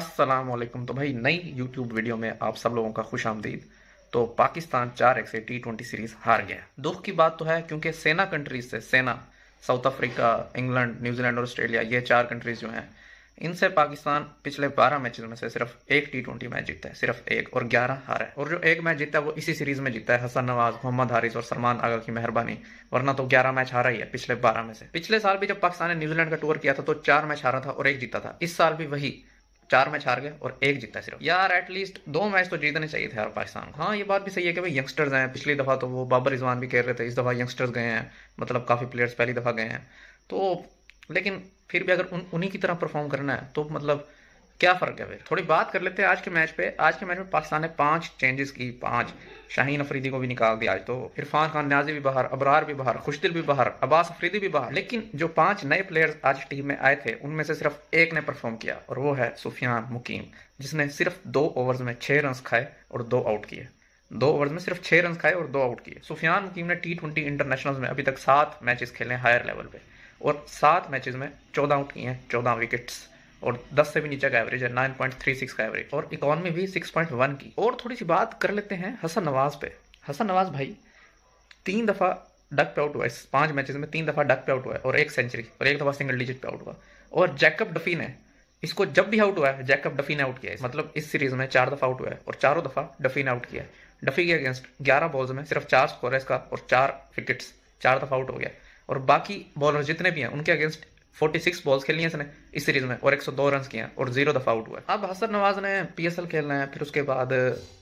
अस्सलामुअलैकुम। तो भाई नई यूट्यूब वीडियो में आप सब लोगों का खुश आमदीद। तो पाकिस्तान 4-1 से T20 सीरीज हार गया। दुख की बात तो है क्योंकि सेना कंट्रीज से साउथ अफ्रीका, इंग्लैंड, न्यूजीलैंड और ऑस्ट्रेलिया, ये 4 कंट्रीज जो हैं, इनसे पाकिस्तान पिछले 12 मैचेस में से सिर्फ एक T20 मैच जीता है, सिर्फ एक, और 11 हारा है। और जो एक मैच जीता है वो इसी सीरीज में जीता है, हसन नवाज, मोहम्मद हारिस और सलमान आगा की मेहरबानी, वरना तो 11 मैच हारा ही है पिछले 12 में से। पिछले साल भी जब पाकिस्तान ने न्यूजीलैंड का टूर किया था तो 4 मैच हारा था और एक जीता था। इस साल भी वही 4 मैच हार गए और एक जीता सिर्फ। यार एटलीस्ट 2 मैच तो जीतने चाहिए थे यार पाकिस्तान को। हाँ, ये बात भी सही है कि भाई यंगस्टर्स हैं। पिछली दफा तो वो बाबर रिजवान भी कह रहे थे, इस दफा यंगस्टर्स गए हैं, मतलब काफी प्लेयर्स पहली दफा गए हैं। तो लेकिन फिर भी अगर उन्हीं की तरह परफॉर्म करना है तो मतलब क्या फर्क है फिर। थोड़ी बात कर लेते हैं आज के मैच पे। आज के मैच में पाकिस्तान ने 5 चेंजेस की, 5। शाहीन अफरीदी को भी निकाल दिया आज तो, इरफान खान न्याजी भी बाहर, अबरार भी बाहर, खुशदिल भी बाहर, अब्बास अफरीदी भी बाहर। लेकिन जो 5 नए प्लेयर्स आज टीम में आए थे उनमें से सिर्फ एक ने परफॉर्म किया और वो है सुफियान मुकीम, जिसने सिर्फ 2 ओवर्स में 6 रन खाए और 2 आउट किए। 2 ओवर्स में सिर्फ 6 रन खाए और 2 आउट किए। सुफियान मुकीम ने T20 इंटरनेशनल में अभी तक 7 मैचेस खेले हायर लेवल पे और 7 मैचेस में 14 आउट किए हैं, 14 विकेट्स, और 10 से भी नीचे का एवरेज है, 9.36 का एवरेज, और इकोनॉमी भी 6.1 की। और थोड़ी सी बात कर लेते हैं हसन नवाज पे। हसन नवाज भाई 3 दफा डक पे आउट हुआ, इस 5 मैचेस में 3 दफा डक पे आउट हुआ है और 1 सेंचुरी, और 1 दफा सिंगल डिजिट पे आउट हुआ। और जैकब डफी ने इसको जब भी आउट हुआ है, जैकब डफी ने आउट किया है। मतलब इस सीरीज में 4 दफा आउट हुआ है और चारों दफा डफी ने आउट किया है। डफी के अगेंस्ट 11 बॉल्स में सिर्फ 4 स्कोर है इसका और 4 विकेट्स, 4 दफा आउट हो गया। और बाकी बॉलर जितने भी हैं उनके अगेंस्ट 46 बॉल्स खेली हैं इसने इस सीरीज में और 102 रन किए हैं और 0 दफा आउट हुआ है। अब हसन नवाज ने PSL खेलना है, फिर उसके बाद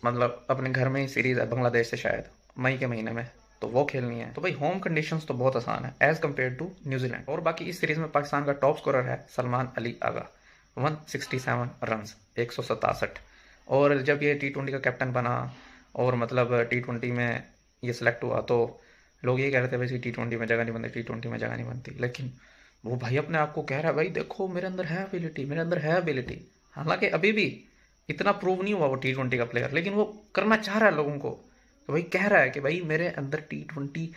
मतलब अपने घर में ही सीरीज है बांग्लादेश से, शायद मई के महीने में, तो वो खेलनी है। तो भाई होम कंडीशंस तो बहुत आसान है एज कम्पेयर टू न्यूजीलैंड। और बाकी इस सीरीज में पाकिस्तान का टॉप स्कोरर है सलमान अली आगा, 167 रन, 167। और जब ये T20 का कैप्टन बना और मतलब T20 में ये सिलेक्ट हुआ तो लोग ये कह रहे थे भाई T20 में जगह नहीं बनती, T20 में जगह नहीं बनती। लेकिन वो भाई अपने आप को कह रहा है भाई देखो मेरे अंदर है एबिलिटी, मेरे अंदर है एबिलिटी। हालांकि अभी भी इतना प्रूव नहीं हुआ वो T20 का प्लेयर, लेकिन वो करना चाह रहा है लोगों को। तो भाई कह रहा है कि भाई मेरे अंदर T20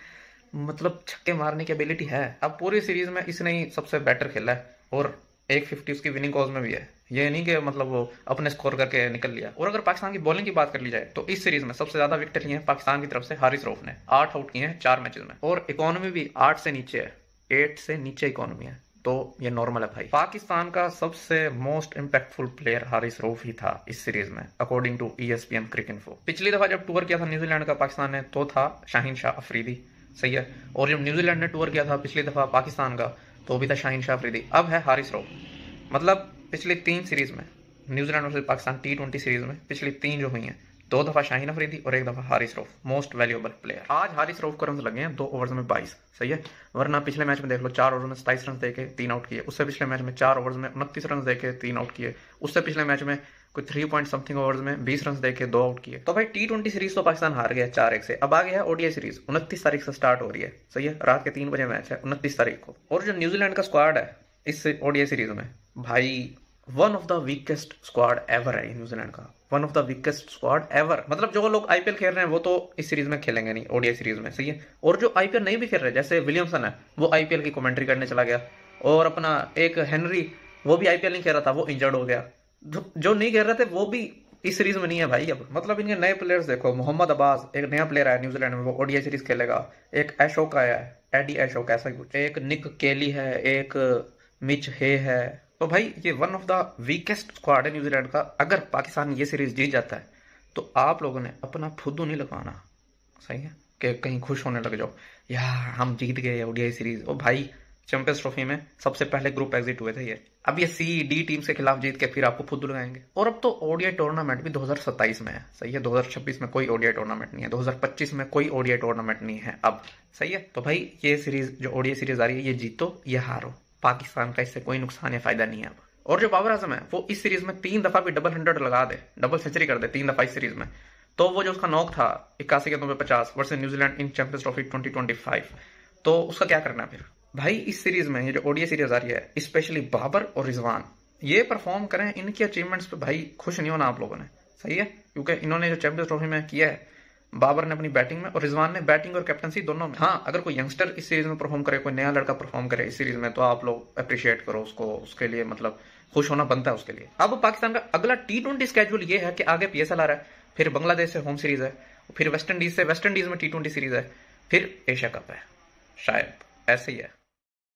मतलब छक्के मारने की एबिलिटी है। अब पूरी सीरीज में इसने ही सबसे बेटर खेला है और 150 उसकी विनिंग कॉज में भी है। ये नहीं कि मतलब वो अपने स्कोर करके निकल लिया। और अगर पाकिस्तान की बॉलिंग की बात कर ली जाए तो इस सीरीज में सबसे ज्यादा विकेट लिए हैं पाकिस्तान की तरफ से हारिस रऊफ ने, 8 आउट किए हैं 4 मैचेस में, और इकोनॉमी भी 8 से नीचे है, 8 से नीचे इकोनॉमी है, तो ये नॉर्मल है भाई। पाकिस्तान का सबसे most impactful player Haris Rauf ही था इस सीरीज में, अकॉर्डिंग टू ESPN क्रिकइंफो। पिछली दफा जब टूर किया था न्यूजीलैंड का पाकिस्तान ने तो था शाहीन शाह अफरीदी, सही है। और जब न्यूजीलैंड ने टूर किया था पिछली दफा पाकिस्तान का तो भी था शाहीन शाह अफरीदी, अब है हारिस रऊफ। मतलब पिछली 3 सीरीज में, New Zealand versus Pakistan T20 series में पिछली 3 जो हुई हैं, 2 दफा शाहीन अफरीदी और 1 दफा Haris Rauf, most valuable player. आज हारिस रऊफ को रन लगे हैं 2 ओवर्स में 22, सही है। वरना पिछले मैच में देख लो 4 ओवर में 27 रन देके 3 आउट किए, उससे पिछले मैच में 4 ओवर्स में 29 रन देके 3 आउट किए, उससे पिछले मैच में कोई 3 पॉइंट समथिंग ओवर्स में 20 रन देके 2 आउट किए। तो भाई T20 सीरीज तो पाकिस्तान हार गया 4-1 से। अब आ गया है ODI सीरीज, 29 तारीख से स्टार्ट हो रही है, सही है। रात के 3 बजे मैच है 29 तारीख को। और जो न्यूजीलैंड का स्क्वाड है इस ODI सीरीज में, भाई one of the weakest squad ever है न्यूजीलैंड का, one of the weakest squad ever. मतलब जो लोग IPL खेल रहे हैं वो तो इस सीरीज में खेलेंगे नहीं, ODI सीरीज में, सही है। और जो IPL नहीं भी खेल रहे, जैसे विलियमसन है, वो IPL की कमेंट्री करने चला गया, और अपना एक हेनरी, वो भी IPL नहीं खेल रहा था, वो इंजर्ड हो गया। जो नहीं खेल रहे थे वो भी इस सीरीज में नहीं है भाई। अब मतलब इनके नए प्लेयर्स देखो, मोहम्मद अब्बास एक नया प्लेयर आया न्यूजीलैंड में, वो ODI सीरीज खेलेगा। एक अशोक आया है, एडी अशोक ऐसा ही कुछ, एक निक केली है, एक मिच हे है। तो भाई ये one of the weakest squad है न्यूजीलैंड का। अगर पाकिस्तान ये सीरीज जीत जाता है तो आप लोगों ने अपना फुद्दू नहीं लगवाना, सही है, कि कहीं खुश होने लग जाओ यार हम जीत गए ODI सीरीज। ओ भाई चैंपियंस ट्रॉफी में सबसे पहले ग्रुप एग्जिट हुए थे ये, अब ये C-D टीम के खिलाफ जीत के फिर आपको फुद्दू लगाएंगे। और अब तो ODI टूर्नामेंट भी 2027 में है, सही है। 2026 में कोई ODI टूर्नामेंट नहीं है, 2025 में कोई ODI टूर्नामेंट नहीं है अब, सही है। तो भाई ये सीरीज जो ODI सीरीज आ रही है, ये जीतो या हारो, पाकिस्तान का इससे कोई नुकसान या फायदा नहीं है अब। और जो बाबर आजम है वो इस सीरीज में 3 दफा भी डबल 100 लगा दे, डबल सेंचुरी कर दे 3 दफा इस सीरीज में, तो वो जो उसका नॉक था 81 के 50 वर्सेस न्यूजीलैंड इन चैंपियंस ट्रॉफी 2025, तो उसका क्या करना है फिर भाई। इस सीरीज में ये जो ODI सीरीज आ रही है, स्पेशली बाबर और रिजवान ये परफॉर्म करें, इनकी अचीवमेंट्स पे भाई खुश नहीं होना आप लोगों ने, सही है। क्योंकि इन्होंने जो चैंपियंस ट्रॉफी में किया है, बाबर ने अपनी बैटिंग में और रिजवान ने बैटिंग और कैप्टनसी दोनों में। हाँ, अगर कोई यंगस्टर इस सीरीज में परफॉर्म करे, कोई नया लड़का परफॉर्म करे इस सीरीज में, तो आप लोग अप्रिशिएट करो उसको, उसके लिए मतलब खुश होना बनता है उसके लिए। अब पाकिस्तान का अगला T20 स्केड्यूल ये है कि आगे PSL आ रहा है, फिर बांग्लादेश से होम सीरीज है, फिर वेस्ट इंडीज में T20 सीरीज है, फिर एशिया कप है। शायद ऐसे ही है।